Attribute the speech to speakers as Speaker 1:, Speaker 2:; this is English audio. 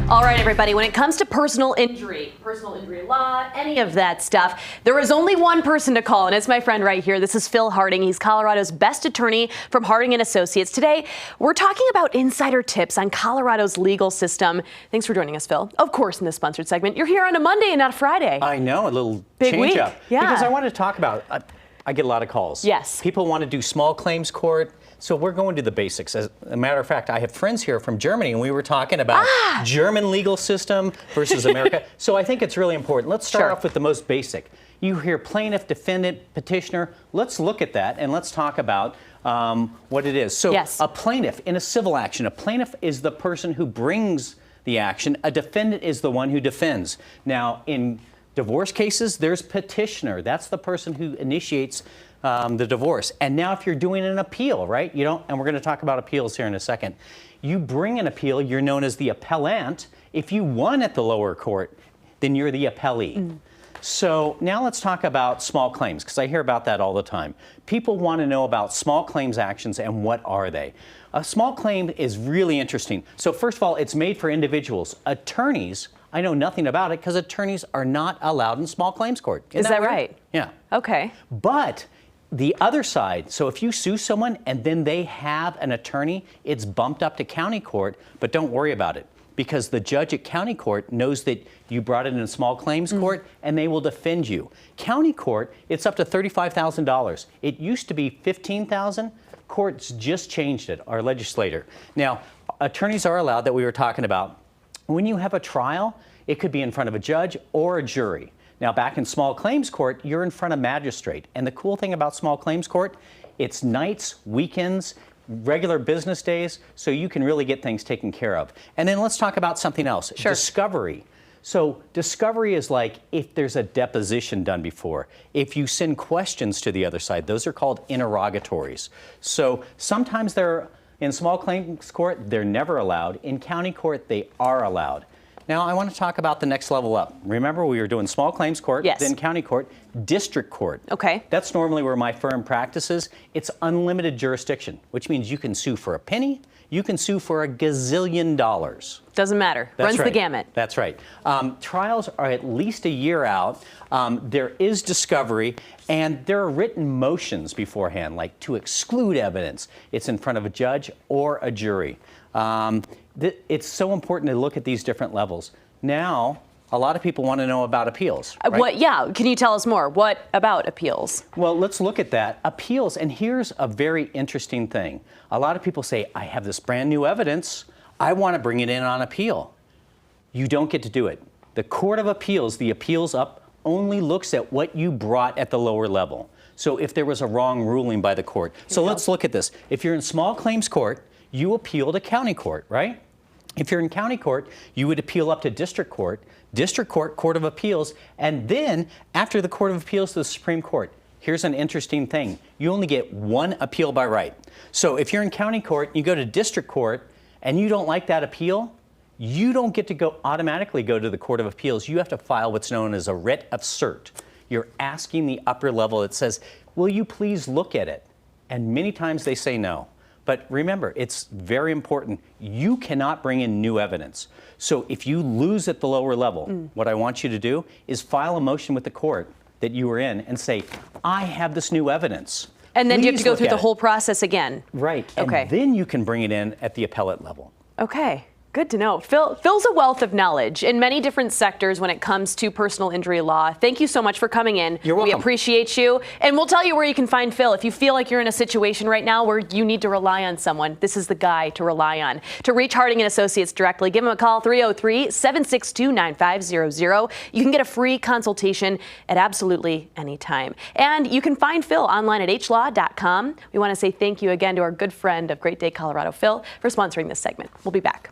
Speaker 1: All right, everybody, when it comes to personal injury law, any of that stuff, there is only one person to call, and it's my friend right here. This is Phil Harding. He's Colorado's best attorney from Harding & Associates. Today, we're talking about insider tips on Colorado's legal system. Thanks for joining us, Phil. Of course, in the sponsored segment. You're here on a Monday and not a Friday.
Speaker 2: I know, a little
Speaker 1: big
Speaker 2: change
Speaker 1: week.
Speaker 2: up.
Speaker 1: Yeah.
Speaker 2: Because I wanted to talk about, I get a lot of calls.
Speaker 1: Yes.
Speaker 2: People want to do small claims court. So we're going to the basics. As a matter of fact, I have friends here from Germany, and we were talking about German legal system versus America. So I think it's really important. Let's start off with the most basic. You hear plaintiff, defendant, petitioner. Let's look at that, and let's talk about what it is. So a plaintiff in a civil action, a plaintiff is the person who brings the action. A defendant is the one who defends. Now, in divorce cases, there's petitioner. That's the person who initiates the divorce. And now if you're doing an appeal, right, and we're going to talk about appeals here in a second, you bring an appeal, you're known as the appellant. If you won at the lower court, then you're the appellee. So now let's talk about small claims, because I hear about that all the time. People want to know about small claims actions and what are they. A small claim is really interesting. So first of all, it's made for individuals. Attorneys, I know nothing about it because attorneys are not allowed in small claims court.
Speaker 1: Is that right?
Speaker 2: Yeah.
Speaker 1: Okay.
Speaker 2: But the other side, so if you sue someone and then they have an attorney, it's bumped up to county court, but don't worry about it because the judge at county court knows that you brought it in a small claims court and they will defend you. County court, it's up to $35,000. It used to be $15,000. Courts just changed it, our legislator. Now, attorneys are allowed that we were talking about. When you have a trial, it could be in front of a judge or a jury. Now, back in small claims court, you're in front of magistrate. And the cool thing about small claims court, it's nights, weekends, regular business days, so you can really get things taken care of. And then let's talk about something else, discovery. So discovery is like if there's a deposition done before. If you send questions to the other side, those are called interrogatories. So sometimes they're in small claims court, they're never allowed. In county court, they are allowed. Now, I want to talk about the next level up. Remember, we were doing small claims court, then county court, district court.
Speaker 1: Okay.
Speaker 2: That's normally where my firm practices. It's unlimited jurisdiction, which means you can sue for a penny, you can sue for a gazillion dollars.
Speaker 1: Doesn't matter. Runs the gamut.
Speaker 2: That's right. Trials are at least a year out. There is discovery, and there are written motions beforehand, like to exclude evidence. It's in front of a judge or a jury. It's so important to look at these different levels. Now, a lot of people want to know about appeals. Right?
Speaker 1: Can you tell us more? What about appeals?
Speaker 2: Well, let's look at that. Appeals, and here's a very interesting thing. A lot of people say, I have this brand new evidence. I want to bring it in on appeal. You don't get to do it. The Court of Appeals, the appeals up, only looks at what you brought at the lower level. So if there was a wrong ruling by the court. So let's look at this. If you're in small claims court, you appeal to county court, right? If you're in county court, you would appeal up to district court, Court of Appeals, and then after the Court of Appeals to the Supreme Court. Here's an interesting thing. You only get one appeal by right. So if you're in county court, you go to district court, and you don't like that appeal, you don't get to automatically go to the Court of Appeals. You have to file what's known as a writ of cert. You're asking the upper level. It says, will you please look at it? And many times they say no. But remember, it's very important. You cannot bring in new evidence. So if you lose at the lower level, what I want you to do is file a motion with the court that you were in and say, I have this new evidence.
Speaker 1: And then you have to go through the whole process again.
Speaker 2: Right. And then you can bring it in at the appellate level.
Speaker 1: Okay. Good to know. Phil's a wealth of knowledge in many different sectors when it comes to personal injury law. Thank you so much for coming in.
Speaker 2: You're welcome.
Speaker 1: We appreciate you. And we'll tell you where you can find Phil. If you feel like you're in a situation right now where you need to rely on someone, this is the guy to rely on. To reach Harding & Associates directly, give him a call, 303-762-9500. You can get a free consultation at absolutely any time. And you can find Phil online at hlaw.com. We want to say thank you again to our good friend of Great Day Colorado, Phil, for sponsoring this segment. We'll be back.